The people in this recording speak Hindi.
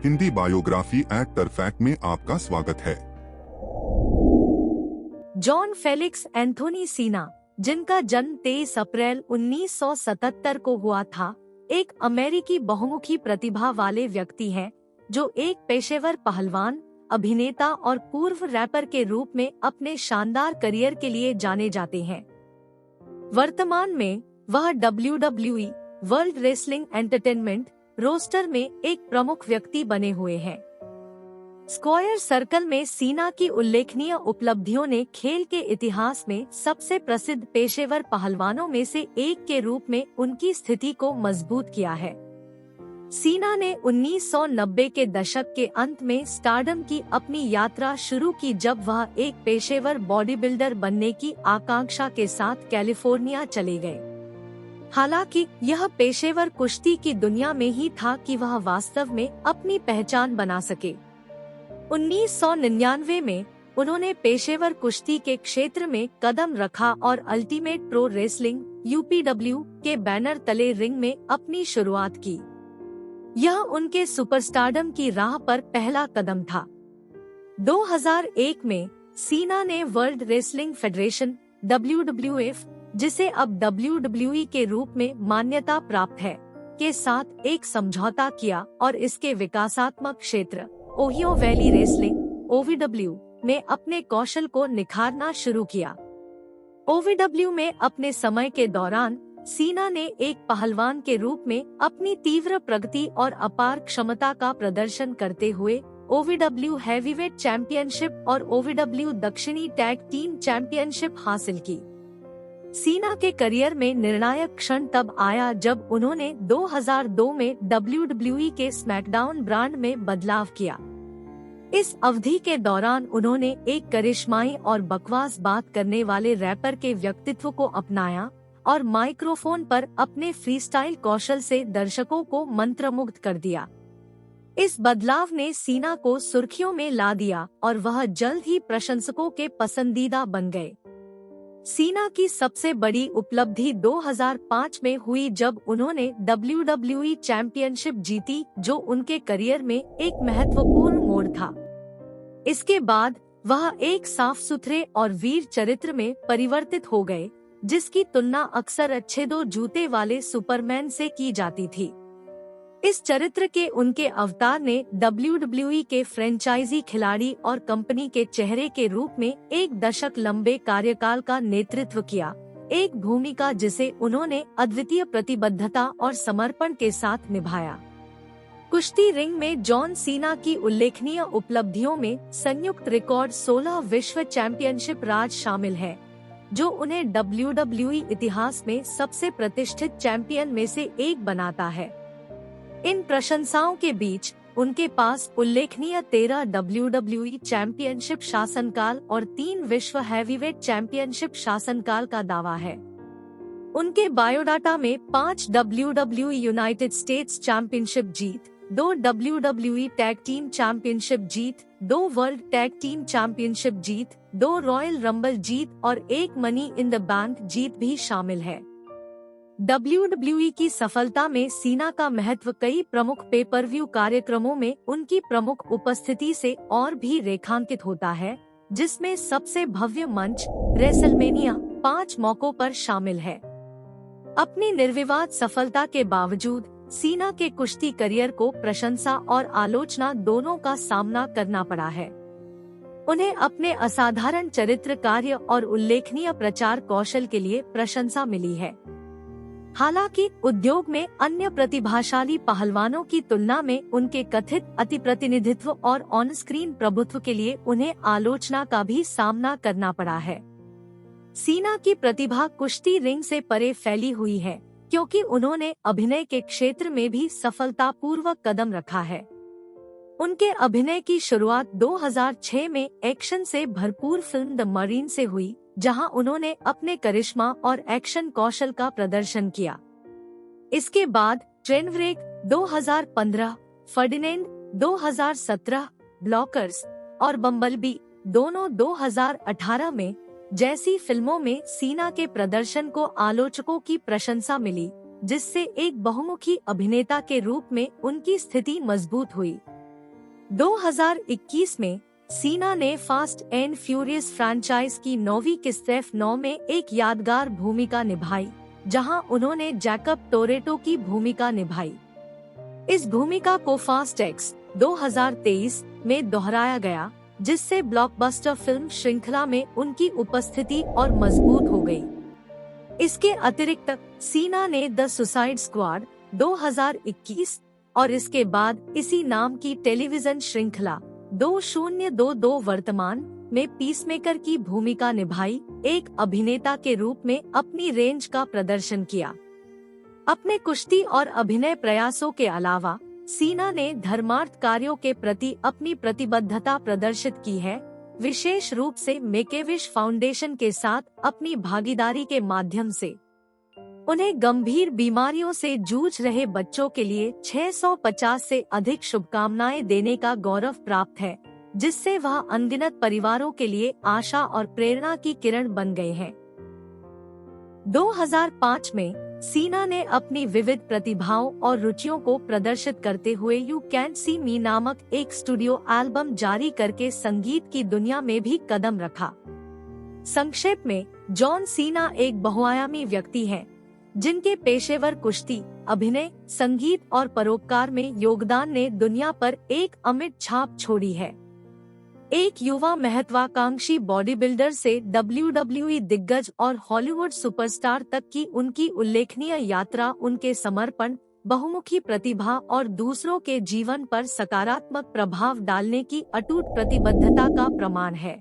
हिंदी बायोग्राफी एक्टर फैक्ट में आपका स्वागत है। जॉन फेलिक्स एंथोनी सीना, जिनका जन्म 23 अप्रैल 1977 को हुआ था, एक अमेरिकी बहुमुखी प्रतिभा वाले व्यक्ति हैं, जो एक पेशेवर पहलवान, अभिनेता और पूर्व रैपर के रूप में अपने शानदार करियर के लिए जाने जाते हैं। वर्तमान में वह WWE world wrestling entertainment roster में एक प्रमुख व्यक्ति बने हुए हैं। स्क्वायर सर्कल में सीना की उल्लेखनीय उपलब्धियों ने खेल के इतिहास में सबसे प्रसिद्ध पेशेवर पहलवानों में से एक के रूप में उनकी स्थिति को मजबूत किया है। सीना ने 1990 के दशक के अंत में स्टारडम की अपनी यात्रा शुरू की, जब वह एक पेशेवर बॉडी बिल्डर बनने की आकांक्षा के साथ कैलिफोर्निया चले गए। हालांकि यह पेशेवर कुश्ती की दुनिया में ही था कि वह वास्तव में अपनी पहचान बना सके। 1999 में उन्होंने पेशेवर कुश्ती के क्षेत्र में कदम रखा और अल्टीमेट प्रो रेसलिंग UPW के बैनर तले रिंग में अपनी शुरुआत की। यह उनके सुपरस्टारडम की राह पर पहला कदम था। 2001 में सीना ने वर्ल्ड रेसलिंग फेडरेशन WWF, जिसे अब WWE के रूप में मान्यता प्राप्त है, के साथ एक समझौता किया और इसके विकासात्मक क्षेत्र ओहियो वैली रेसलिंग OVW में अपने कौशल को निखारना शुरू किया। OVW में अपने समय के दौरान सीना ने एक पहलवान के रूप में अपनी तीव्र प्रगति और अपार क्षमता का प्रदर्शन करते हुए OVW हैवीवेट चैंपियनशिप और OVW दक्षिणी टैग टीम चैंपियनशिप हासिल की। सीना के करियर में निर्णायक क्षण तब आया जब उन्होंने 2002 में WWE के स्मैकडाउन ब्रांड में बदलाव किया। इस अवधि के दौरान उन्होंने एक करिश्माई और बकवास बात करने वाले रैपर के व्यक्तित्व को अपनाया और माइक्रोफोन पर अपने फ्रीस्टाइल कौशल से दर्शकों को मंत्रमुग्ध कर दिया। इस बदलाव ने सीना को सुर्खियों में ला दिया और वह जल्द ही प्रशंसकों के पसंदीदा बन गए। सीना की सबसे बड़ी उपलब्धि 2005 में हुई, जब उन्होंने WWE चैंपियनशिप जीती, जो उनके करियर में एक महत्वपूर्ण मोड़ था। इसके बाद वह एक साफ सुथरे और वीर चरित्र में परिवर्तित हो गए, जिसकी तुलना अक्सर अच्छे दो जूते वाले सुपरमैन से की जाती थी। इस चरित्र के उनके अवतार ने WWE के फ्रेंचाइजी खिलाड़ी और कंपनी के चेहरे के रूप में एक दशक लंबे कार्यकाल का नेतृत्व किया, एक भूमिका जिसे उन्होंने अद्वितीय प्रतिबद्धता और समर्पण के साथ निभाया। कुश्ती रिंग में जॉन सीना की उल्लेखनीय उपलब्धियों में संयुक्त रिकॉर्ड 16 विश्व चैंपियनशिप राज शामिल है, जो उन्हें WWE इतिहास में सबसे प्रतिष्ठित चैंपियन में से एक बनाता है। इन प्रशंसाओं के बीच उनके पास उल्लेखनीय 13 WWE चैंपियनशिप शासनकाल और 3 विश्व हैवीवेट चैंपियनशिप शासनकाल का दावा है। उनके बायोडाटा में 5 WWE यूनाइटेड स्टेट्स चैंपियनशिप जीत, 2 WWE टैग टीम चैंपियनशिप जीत, 2 वर्ल्ड टैग टीम चैंपियनशिप जीत, 2 रॉयल रंबल जीत और 1 मनी इन द बैंक जीत भी शामिल है। WWE की सफलता में सीना का महत्व कई प्रमुख पे-पर-व्यू कार्यक्रमों में उनकी प्रमुख उपस्थिति से और भी रेखांकित होता है, जिसमें सबसे भव्य मंच रेसलमेनिया 5 मौकों पर शामिल है। अपनी निर्विवाद सफलता के बावजूद सीना के कुश्ती करियर को प्रशंसा और आलोचना दोनों का सामना करना पड़ा है। उन्हें अपने असाधारण चरित्र कार्य और उल्लेखनीय प्रचार कौशल के लिए प्रशंसा मिली है। हालांकि उद्योग में अन्य प्रतिभाशाली पहलवानों की तुलना में उनके कथित अतिप्रतिनिधित्व और ऑन स्क्रीन प्रभुत्व के लिए उन्हें आलोचना का भी सामना करना पड़ा है। सीना की प्रतिभा कुश्ती रिंग से परे फैली हुई है, क्योंकि उन्होंने अभिनय के क्षेत्र में भी सफलतापूर्वक कदम रखा है। उनके अभिनय की शुरुआत 2006 में एक्शन से भरपूर फिल्म द मरीन से हुई, जहां उन्होंने अपने करिश्मा और एक्शन कौशल का प्रदर्शन किया। इसके बाद ट्रेनव्रेक 2015, फर्डिनेंड 2017, ब्लॉकर्स और बम्बलबी दोनों 2018 में जैसी फिल्मों में सीना के प्रदर्शन को आलोचकों की प्रशंसा मिली, जिससे एक बहुमुखी अभिनेता के रूप में उनकी स्थिति मजबूत हुई। 2021 में सीना ने फास्ट एंड फ्यूरियस फ्रैंचाइज की 9वीं किस्त 9 में एक यादगार भूमिका निभाई, जहां उन्होंने जैकब टोरेटो की भूमिका निभाई। इस भूमिका को फास्ट एक्स 2023 में दोहराया गया, जिससे ब्लॉकबस्टर फिल्म श्रृंखला में उनकी उपस्थिति और मजबूत हो गई। इसके अतिरिक्त सीना ने द सुसाइड स्क्वाड 2021 और इसके बाद इसी नाम की टेलीविजन श्रृंखला 2022 वर्तमान में पीसमेकर की भूमिका निभाई, एक अभिनेता के रूप में अपनी रेंज का प्रदर्शन किया। अपने कुश्ती और अभिनय प्रयासों के अलावा सीना ने धर्मार्थ कार्यों के प्रति अपनी प्रतिबद्धता प्रदर्शित की है, विशेष रूप से मेक ए विश फाउंडेशन के साथ अपनी भागीदारी के माध्यम से। उन्हें गंभीर बीमारियों से जूझ रहे बच्चों के लिए 650 से अधिक शुभकामनाएं देने का गौरव प्राप्त है, जिससे वह अनगिनत परिवारों के लिए आशा और प्रेरणा की किरण बन गए हैं। 2005 में सीना ने अपनी विविध प्रतिभाओं और रुचियों को प्रदर्शित करते हुए यू कैन सी मी नामक एक स्टूडियो एल्बम जारी करके संगीत की दुनिया में भी कदम रखा। संक्षेप में, जॉन सीना एक बहुआयामी व्यक्ति हैं, जिनके पेशेवर कुश्ती, अभिनय, संगीत और परोपकार में योगदान ने दुनिया पर एक अमिट छाप छोड़ी है। एक युवा महत्वाकांक्षी बॉडी बिल्डर से WWE दिग्गज और हॉलीवुड सुपरस्टार तक की उनकी उल्लेखनीय यात्रा उनके समर्पण, बहुमुखी प्रतिभा और दूसरों के जीवन पर सकारात्मक प्रभाव डालने की अटूट प्रतिबद्धता का प्रमाण है।